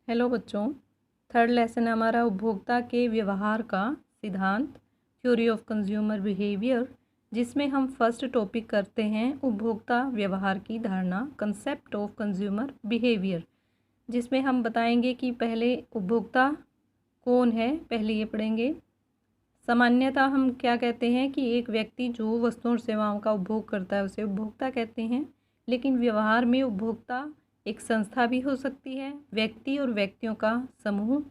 Hello बच्चों, third lesson हमारा उपभोक्ता के व्यवहार का सिद्धांत, थ्योरी ऑफ कंज्यूमर बिहेवियर, जिसमें हम फर्स्ट टॉपिक करते हैं उपभोक्ता व्यवहार की धारणा, कंसेप्ट ऑफ कंज्यूमर बिहेवियर, जिसमें हम बताएंगे कि पहले उपभोक्ता कौन है, पहले ये पढ़ेंगे। सामान्यतः हम क्या कहते हैं कि एक व्यक्ति जो वस्तुओं और सेवाओं का उपभोग करता है उसे उपभोक्ता कहते हैं, लेकिन व्यवहार में उपभोक्ता एक संस्था भी हो सकती है, व्यक्ति और व्यक्तियों का समूह,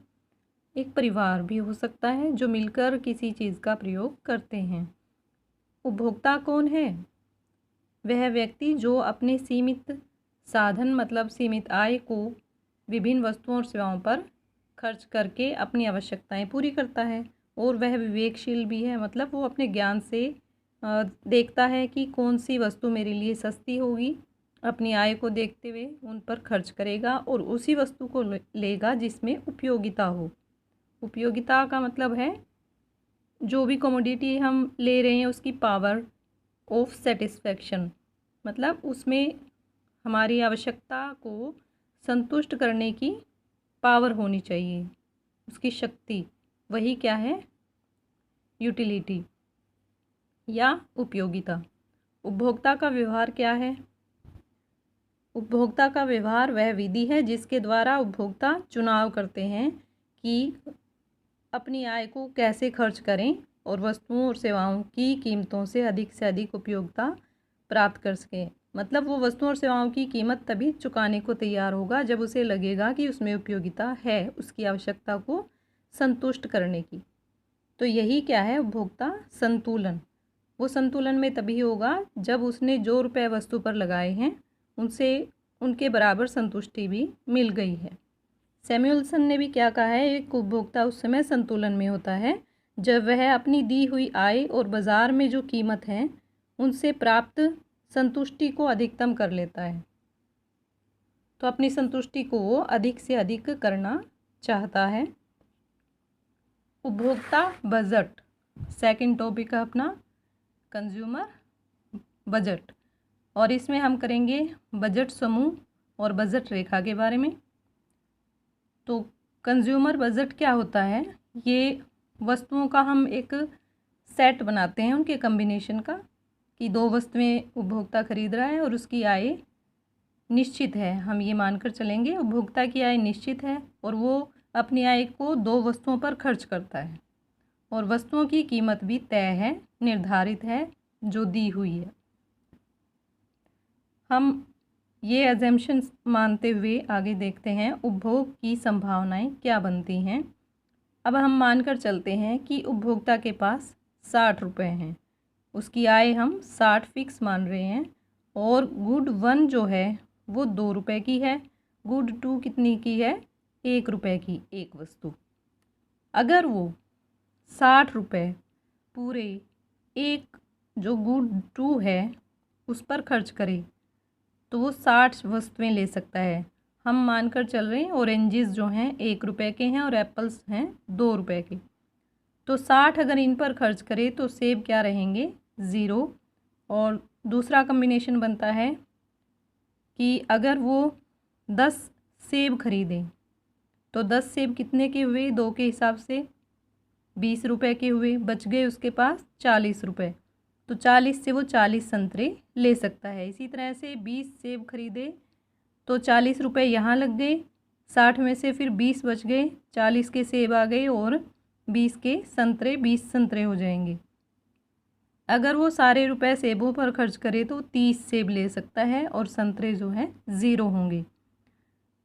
एक परिवार भी हो सकता है जो मिलकर किसी चीज़ का प्रयोग करते हैं। उपभोक्ता कौन है? वह व्यक्ति जो अपने सीमित साधन मतलब सीमित आय को विभिन्न वस्तुओं और सेवाओं पर खर्च करके अपनी आवश्यकताएं पूरी करता है, और वह विवेकशील भी है, मतलब वो अपने ज्ञान से देखता है कि कौन सी वस्तु मेरे लिए सस्ती होगी, अपनी आय को देखते हुए उन पर खर्च करेगा और उसी वस्तु को लेगा जिसमें उपयोगिता हो। उपयोगिता का मतलब है जो भी कमोडिटी हम ले रहे हैं उसकी पावर ऑफ सेटिस्फैक्शन, मतलब उसमें हमारी आवश्यकता को संतुष्ट करने की पावर होनी चाहिए, उसकी शक्ति, वही क्या है? यूटिलिटी या उपयोगिता। उपभोक्ता का व्यवहार क्या है? उपभोक्ता का व्यवहार वह विधि है जिसके द्वारा उपभोक्ता चुनाव करते हैं कि अपनी आय को कैसे खर्च करें और वस्तुओं और सेवाओं की कीमतों से अधिक उपयोगिता प्राप्त कर सकें। मतलब वो वस्तुओं और सेवाओं की कीमत तभी चुकाने को तैयार होगा जब उसे लगेगा कि उसमें उपयोगिता है, उसकी आवश्यकता को संतुष्ट करने की। तो यही क्या है? उपभोक्ता संतुलन। वो संतुलन में तभी होगा जब उसने जो रुपए वस्तु पर लगाए हैं उनसे उनके बराबर संतुष्टि भी मिल गई है। सैमुअल्सन ने भी क्या कहा है? एक उपभोक्ता उस समय संतुलन में होता है जब वह अपनी दी हुई आय और बाज़ार में जो कीमत है उनसे प्राप्त संतुष्टि को अधिकतम कर लेता है। तो अपनी संतुष्टि को वो अधिक से अधिक करना चाहता है। उपभोक्ता बजट, सेकंड टॉपिक है अपना कंज्यूमर बजट, और इसमें हम करेंगे बजट समूह और बजट रेखा के बारे में। तो कंज्यूमर बजट क्या होता है? ये वस्तुओं का हम एक सेट बनाते हैं, उनके कम्बिनेशन का, कि दो वस्तुएं उपभोक्ता खरीद रहा है और उसकी आय निश्चित है। हम ये मानकर चलेंगे उपभोक्ता की आय निश्चित है और वो अपनी आय को दो वस्तुओं पर खर्च करता है और वस्तुओं की कीमत भी तय है, निर्धारित है, जो दी हुई है। हम ये एजम्पशंस मानते हुए आगे देखते हैं उपभोग की संभावनाएं क्या बनती हैं। अब हम मानकर चलते हैं कि उपभोक्ता के पास 60 रुपये हैं, उसकी आय हम 60 फिक्स मान रहे हैं, और गुड 1 जो है वो 2 रुपये की है, गुड 2 कितनी की है? 1 रुपये की एक वस्तु। अगर वो 60 रुपये पूरे एक जो गुड 2 है उस पर खर्च करे तो वो 60 वस्तुएं ले सकता है। हम मानकर चल रहे हैं ऑरेंजेस जो हैं 1 रुपये के हैं और एप्पल्स हैं 2 रुपये के। तो 60 अगर इन पर खर्च करे तो सेब क्या रहेंगे? 0। और दूसरा कम्बिनेशन बनता है कि अगर वो 10 सेब खरीदें तो 10 सेब कितने के हुए? 2 के हिसाब से 20 रुपये के हुए, बच गए उसके पास 40 रुपये। तो 40 से वो 40 संतरे ले सकता है। इसी तरह से 20 सेब खरीदे तो 40 रुपये यहाँ लग गए, 60 में से फिर 20 बच गए, 40 के सेब आ गए और 20 के संतरे, 20 संतरे हो जाएंगे। अगर वो सारे रुपए सेबों पर खर्च करे तो 30 सेब ले सकता है और संतरे जो हैं 0 होंगे।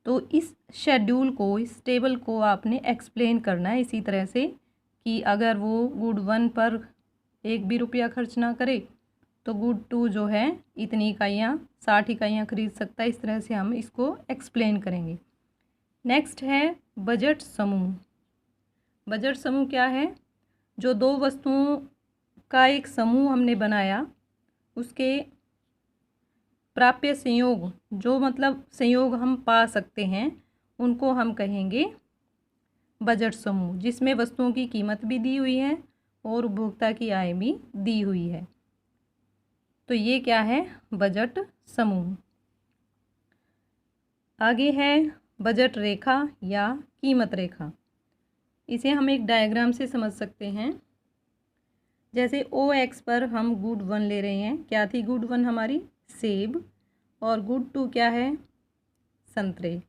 तो इस शेड्यूल को, इस टेबल को आपने एक्सप्लेन करना है इसी तरह से कि अगर वो गुड 1 पर एक भी रुपया खर्च ना करे तो गुड 2 जो है इतनी इकाइयाँ, 60 इकाइयाँ खरीद सकता है। इस तरह से हम इसको एक्सप्लेन करेंगे। नेक्स्ट है बजट समूह। बजट समूह क्या है? जो दो वस्तुओं का एक समूह हमने बनाया, उसके प्राप्य संयोग, जो मतलब संयोग हम पा सकते हैं, उनको हम कहेंगे बजट समूह, जिसमें वस्तुओं की कीमत भी दी हुई है और उपभोक्ता की आय भी दी हुई है। तो ये क्या है? बजट समूह। आगे है बजट रेखा या कीमत रेखा। इसे हम एक डायग्राम से समझ सकते हैं। जैसे ओ एक्स पर हम गुड 1 ले रहे हैं। क्या थी गुड 1 हमारी? सेब। और गुड 2 क्या है? संतरे।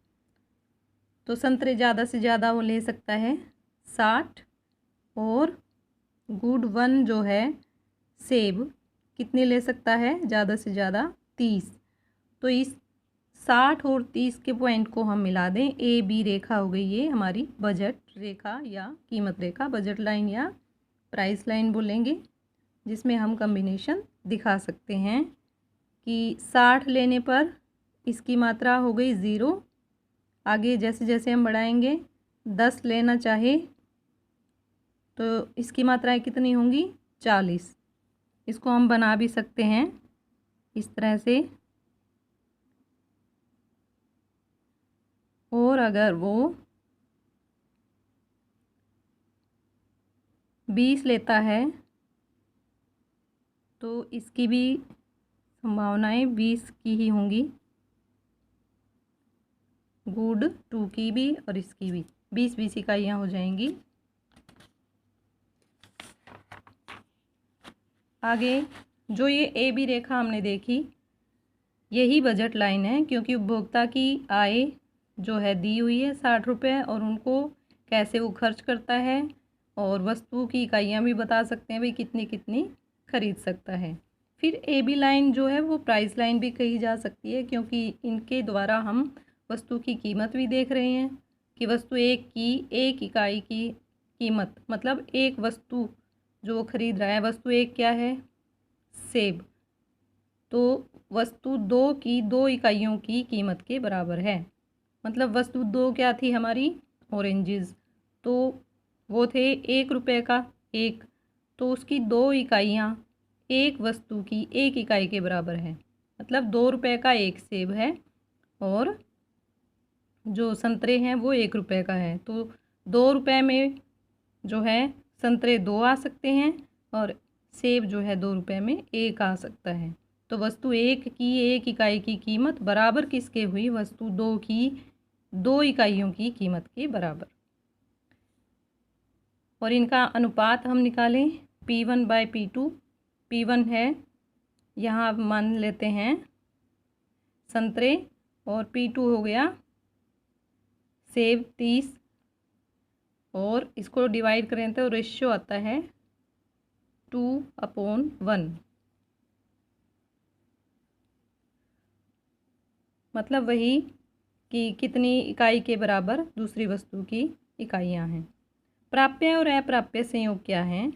तो संतरे ज़्यादा से ज़्यादा वो ले सकता है 60, और गुड 1 जो है सेब कितने ले सकता है ज़्यादा से ज़्यादा? 30। तो इस 60 और 30 के पॉइंट को हम मिला दें, ए बी रेखा हो गई ये हमारी बजट रेखा या कीमत रेखा, बजट लाइन या प्राइस लाइन बोलेंगे, जिसमें हम कम्बिनेशन दिखा सकते हैं कि 60 लेने पर इसकी मात्रा हो गई 0। आगे जैसे जैसे हम बढ़ाएंगे 10 लेना चाहे तो इसकी मात्राएं कितनी होंगी? 40। इसको हम बना भी सकते हैं इस तरह से। और अगर वो 20 लेता है तो इसकी भी संभावनाएं 20 की ही होंगी, गुड 2 की भी और इसकी भी 20-20 इकाइयाँ हो जाएंगी। आगे जो ये ए बी रेखा हमने देखी, यही बजट लाइन है, क्योंकि उपभोक्ता की आय जो है दी हुई है 60 रुपये, और उनको कैसे वो खर्च करता है और वस्तु की इकाइयाँ भी बता सकते हैं भाई कितनी कितनी खरीद सकता है। फिर ए बी लाइन जो है वो प्राइस लाइन भी कही जा सकती है, क्योंकि इनके द्वारा हम वस्तु की कीमत भी देख रहे हैं कि वस्तु एक इकाई की कीमत, मतलब एक वस्तु जो वो खरीद रहा है, वस्तु एक क्या है? सेब। तो वस्तु 2 की 2 इकाइयों की कीमत के बराबर है। मतलब वस्तु 2 क्या थी हमारी? ऑरेंजेस। तो वो थे 1 रुपये का एक, तो उसकी 2 इकाइयाँ एक वस्तु की 1 इकाई के बराबर है। मतलब 2 रुपये का एक सेब है, और जो संतरे हैं वो 1 रुपये का है। तो 2 रुपये में जो है संतरे 2 आ सकते हैं, और सेब जो है 2 रुपये में 1 आ सकता है। तो वस्तु 1 की 1 इकाई की कीमत बराबर किसके हुई? वस्तु 2 की 2 इकाइयों की कीमत के बराबर। और इनका अनुपात हम निकालें P1/P2। P1 है, यहाँ आप मान लेते हैं संतरे, और P2 हो गया सेब 30, और इसको डिवाइड करें तो रेशियो आता है 2/1। मतलब वही कि कितनी इकाई के बराबर दूसरी वस्तु की इकाइयाँ हैं। प्राप्य और अप्राप्य संयोग क्या हैं?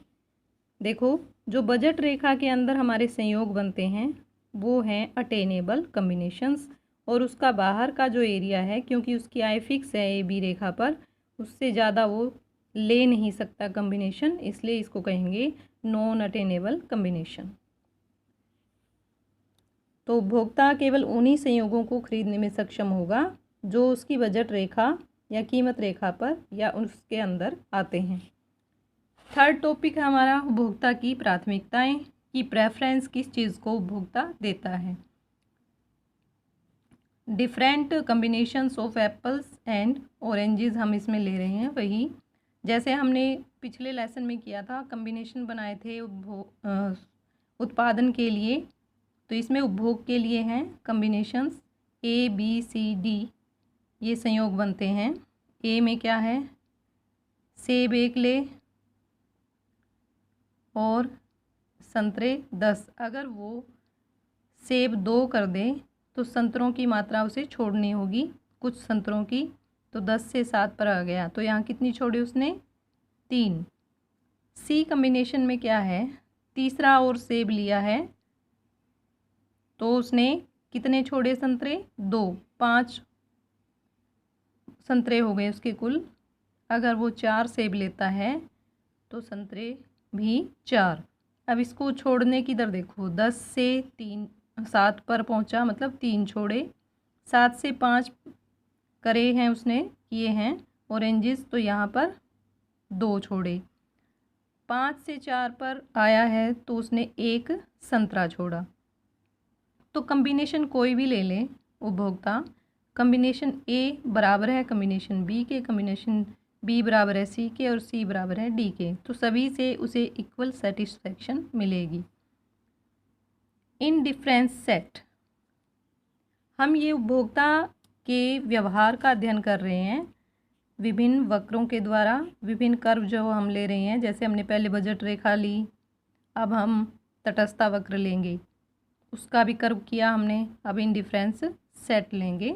देखो, जो बजट रेखा के अंदर हमारे संयोग बनते हैं वो हैं अटेनेबल कम्बिनेशंस, और उसका बाहर का जो एरिया है, क्योंकि उसकी आय फिक्स है ए बी रेखा पर, उससे ज़्यादा वो ले नहीं सकता कम्बिनेशन, इसलिए इसको कहेंगे नॉन अटेनेबल कम्बिनेशन। तो उपभोक्ता केवल उन्हीं संयोगों को खरीदने में सक्षम होगा जो उसकी बजट रेखा या कीमत रेखा पर या उसके अंदर आते हैं। थर्ड टॉपिक है हमारा उपभोक्ता की प्राथमिकताएं, की प्रेफरेंस किस चीज़ को उपभोक्ता देता है। Different combinations of apples and oranges हम इसमें ले रहे हैं। वही जैसे हमने पिछले लेसन में किया था, कम्बिनेशन बनाए थे उत्पादन के लिए, तो इसमें उपभोग के लिए हैं कम्बिनेशंस ABCD, ये संयोग बनते हैं। ए में क्या है? सेब 1 ले और संतरे 10। अगर वो सेब 2 कर दे तो संतरों की मात्रा उसे छोड़नी होगी, कुछ संतरों की, तो 10 से 7 पर आ गया, तो यहाँ कितनी छोड़ी उसने? 3। सी कम्बिनेशन में क्या है? तीसरा और सेब लिया है तो उसने कितने छोड़े संतरे? 2। 5 संतरे हो गए उसके कुल। अगर वो 4 सेब लेता है तो संतरे भी 4। अब इसको छोड़ने की दर देखो, 10 से 7 पर पहुंचा, मतलब 3 छोड़े। 7 से 5 करे हैं उसने, किए हैं ऑरेंजेस, तो यहाँ पर 2 छोड़े। 5 से 4 पर आया है तो उसने 1 संतरा छोड़ा। तो कम्बिनेशन कोई भी ले लें उपभोक्ता, कॉम्बिनेशन ए बराबर है कॉम्बिनेशन बी के, कॉम्बिनेशन बी बराबर है सी के और सी बराबर है डी के, तो सभी से उसे इक्वल सेटिस्फैक्शन मिलेगी। इनडिफरेंस सेट, हम ये उपभोक्ता के व्यवहार का अध्ययन कर रहे हैं विभिन्न वक्रों के द्वारा। विभिन्न कर्व जो हम ले रहे हैं, जैसे हमने पहले बजट रेखा ली, अब हम तटस्थता वक्र लेंगे, उसका भी कर्व किया हमने, अब इनडिफरेंस सेट लेंगे।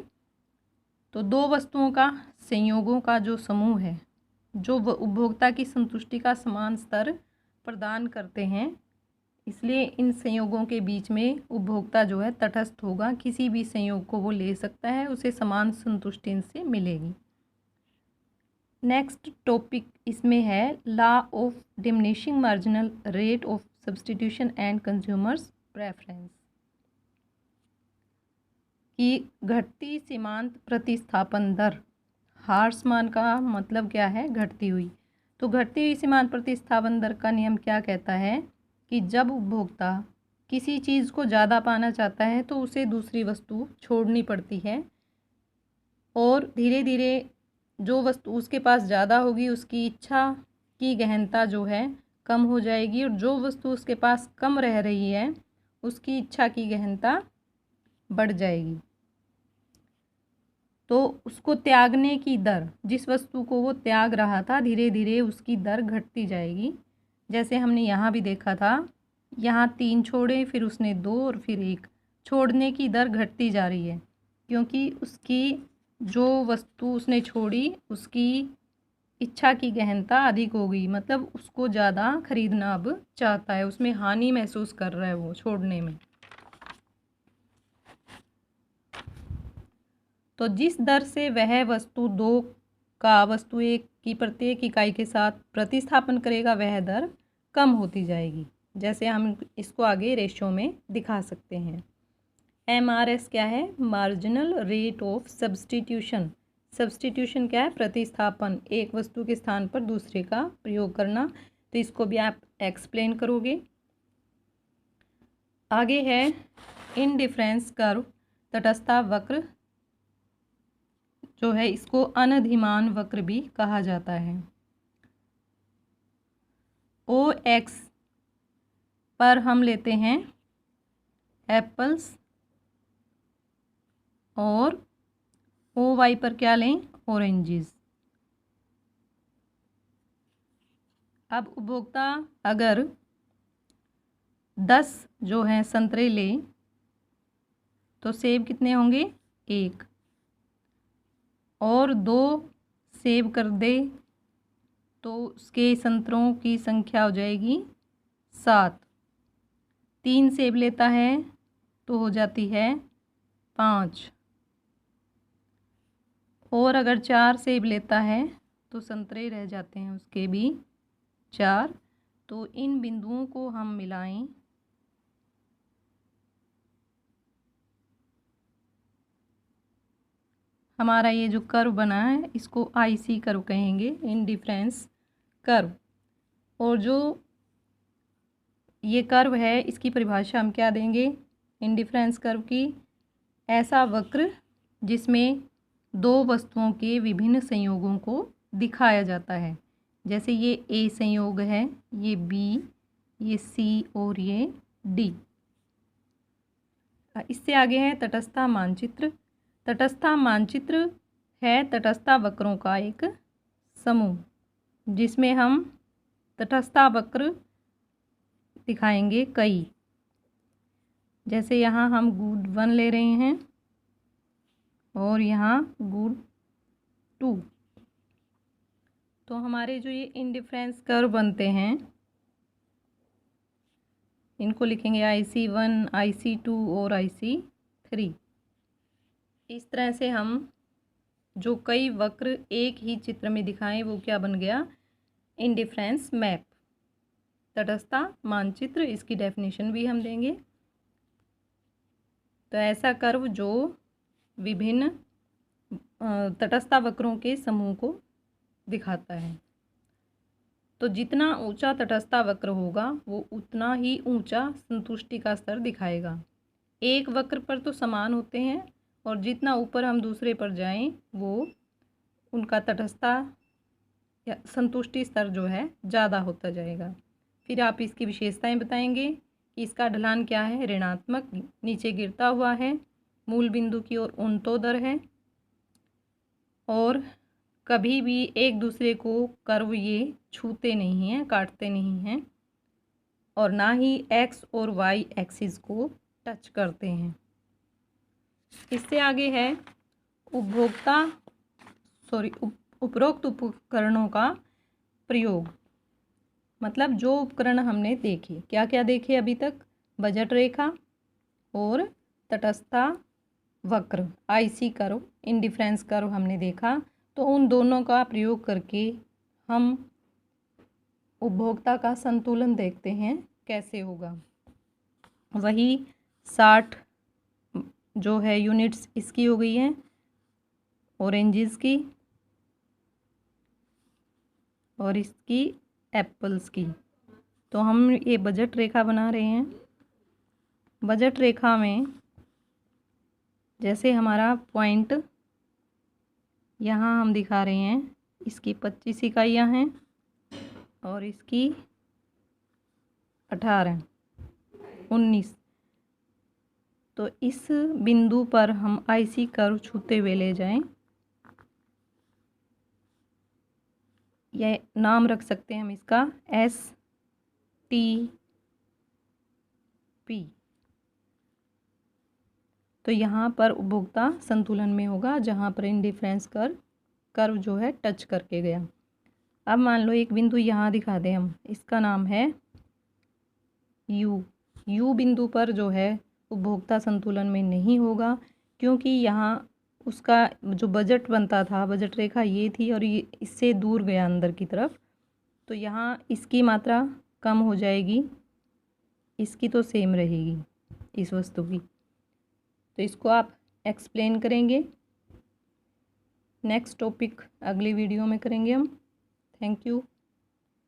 तो दो वस्तुओं का संयोगों का जो समूह है, जो उपभोक्ता की संतुष्टि का समान स्तर प्रदान करते हैं, इसलिए इन संयोगों के बीच में उपभोक्ता जो है तटस्थ होगा। किसी भी संयोग को वो ले सकता है, उसे समान संतुष्टि इनसे मिलेगी। नेक्स्ट टॉपिक इसमें है law of diminishing marginal rate of substitution and consumers preference, कि घटती सीमांत प्रतिस्थापन दर, हार्स मान का मतलब क्या है, घटती हुई। तो घटती हुई सीमांत प्रतिस्थापन दर का नियम क्या कहता है कि जब उपभोक्ता किसी चीज़ को ज़्यादा पाना चाहता है तो उसे दूसरी वस्तु छोड़नी पड़ती है, और धीरे धीरे जो वस्तु उसके पास ज़्यादा होगी उसकी इच्छा की गहनता जो है कम हो जाएगी, और जो वस्तु उसके पास कम रह रही है उसकी इच्छा की गहनता बढ़ जाएगी। तो उसको त्यागने की दर, जिस वस्तु को वो त्याग रहा था, धीरे धीरे उसकी दर घटती जाएगी। जैसे हमने यहाँ भी देखा था, यहाँ 3 छोड़े, फिर उसने 2 और फिर 1, छोड़ने की दर घटती जा रही है, क्योंकि उसकी जो वस्तु उसने छोड़ी उसकी इच्छा की गहनता अधिक हो गई, मतलब उसको ज़्यादा खरीदना अब चाहता है, उसमें हानि महसूस कर रहा है वो छोड़ने में। तो जिस दर से वह वस्तु 2 का वस्तु 1 की प्रत्येक इकाई के साथ प्रतिस्थापन करेगा, वह दर कम होती जाएगी। जैसे हम इसको आगे रेशियो में दिखा सकते हैं। MRS क्या है, marginal rate of substitution. Substitution क्या है, प्रतिस्थापन, एक वस्तु के स्थान पर दूसरे का प्रयोग करना। तो इसको भी आप एक्सप्लेन करोगे। आगे है इनडिफरेंस कर्व, तटस्थता वक्र जो है इसको अनधिमान वक्र भी कहा जाता है। OX पर हम लेते हैं एप्पल्स, और OY पर क्या लें, ऑरेंजेस। अब उपभोक्ता अगर 10 जो हैं संतरे ले तो सेब कितने होंगे, 1, और 2 सेब कर दे तो उसके संतरों की संख्या हो जाएगी 7। 3 सेब लेता है तो हो जाती है 5, और अगर 4 सेब लेता है तो संतरे रह जाते हैं उसके भी 4। तो इन बिंदुओं को हम मिलाएं, हमारा ये जो कर्व बना है इसको IC कर्व कहेंगे, इनडिफरेंस कर्व। और जो ये कर्व है इसकी परिभाषा हम क्या देंगे, इनडिफरेंस कर्व की, ऐसा वक्र जिसमें 2 वस्तुओं के विभिन्न संयोगों को दिखाया जाता है। जैसे ये A संयोग है, ये B, ये C और ये D। इससे आगे है तटस्थता मानचित्र। तटस्थता मानचित्र है तटस्थता वक्रों का एक समूह, जिसमें हम तटस्थता वक्र दिखाएंगे कई। जैसे यहाँ हम गुड 1 ले रहे हैं और यहाँ गुड 2। तो हमारे जो ये इनडिफरेंस कर्व बनते हैं इनको लिखेंगे IC1, IC2 और IC3। इस तरह से हम जो कई वक्र एक ही चित्र में दिखाएं वो क्या बन गया, इनडिफरेंस मैप, तटस्थता मानचित्र। इसकी डेफिनेशन भी हम देंगे। तो ऐसा कर्व जो विभिन्न तटस्थता वक्रों के समूह को दिखाता है। तो जितना ऊंचा तटस्थता वक्र होगा वो उतना ही ऊंचा संतुष्टि का स्तर दिखाएगा। एक वक्र पर तो समान होते हैं और जितना ऊपर हम दूसरे पर जाएं वो उनका तटस्थता या संतुष्टि स्तर जो है ज़्यादा होता जाएगा। फिर आप इसकी विशेषताएं बताएंगे कि इसका ढलान क्या है, ऋणात्मक, नीचे गिरता हुआ है, मूल बिंदु की ओर ऊर्ध्वाधर है और कभी भी एक दूसरे को कर्व ये छूते नहीं हैं, काटते नहीं हैं और ना ही एक्स और वाई एक्सिस को टच करते हैं। इससे आगे है उपरोक्त उपकरणों का प्रयोग। मतलब जो उपकरण हमने देखे, क्या क्या देखे अभी तक, बजट रेखा और तटस्थता वक्र, आईसी कर्व, इंडिफरेंस कर्व हमने देखा। तो उन दोनों का प्रयोग करके हम उपभोक्ता का संतुलन देखते हैं कैसे होगा। वही 60 जो है यूनिट्स इसकी हो गई हैं, ऑरेंजेस की और इसकी एप्पल्स की। तो हम ये बजट रेखा बना रहे हैं। बजट रेखा में जैसे हमारा पॉइंट यहाँ हम दिखा रहे हैं, इसकी 25 इकाइयाँ हैं और इसकी 18, 19। तो इस बिंदु पर हम आईसी कर्व छूते हुए ले जाएं। यह नाम रख सकते हैं हम इसका STP। तो यहाँ पर उपभोक्ता संतुलन में होगा जहाँ पर इंडिफरेंस कर्व जो है टच करके गया। अब मान लो एक बिंदु यहाँ दिखा दें हम, इसका नाम है यू बिंदु पर जो है उपभोक्ता संतुलन में नहीं होगा, क्योंकि यहाँ उसका जो बजट बनता था, बजट रेखा ये थी और ये इससे दूर गया अंदर की तरफ। तो यहाँ इसकी मात्रा कम हो जाएगी, इसकी तो सेम रहेगी इस वस्तु की। तो इसको आप एक्सप्लेन करेंगे। नेक्स्ट टॉपिक अगली वीडियो में करेंगे हम। Thank you.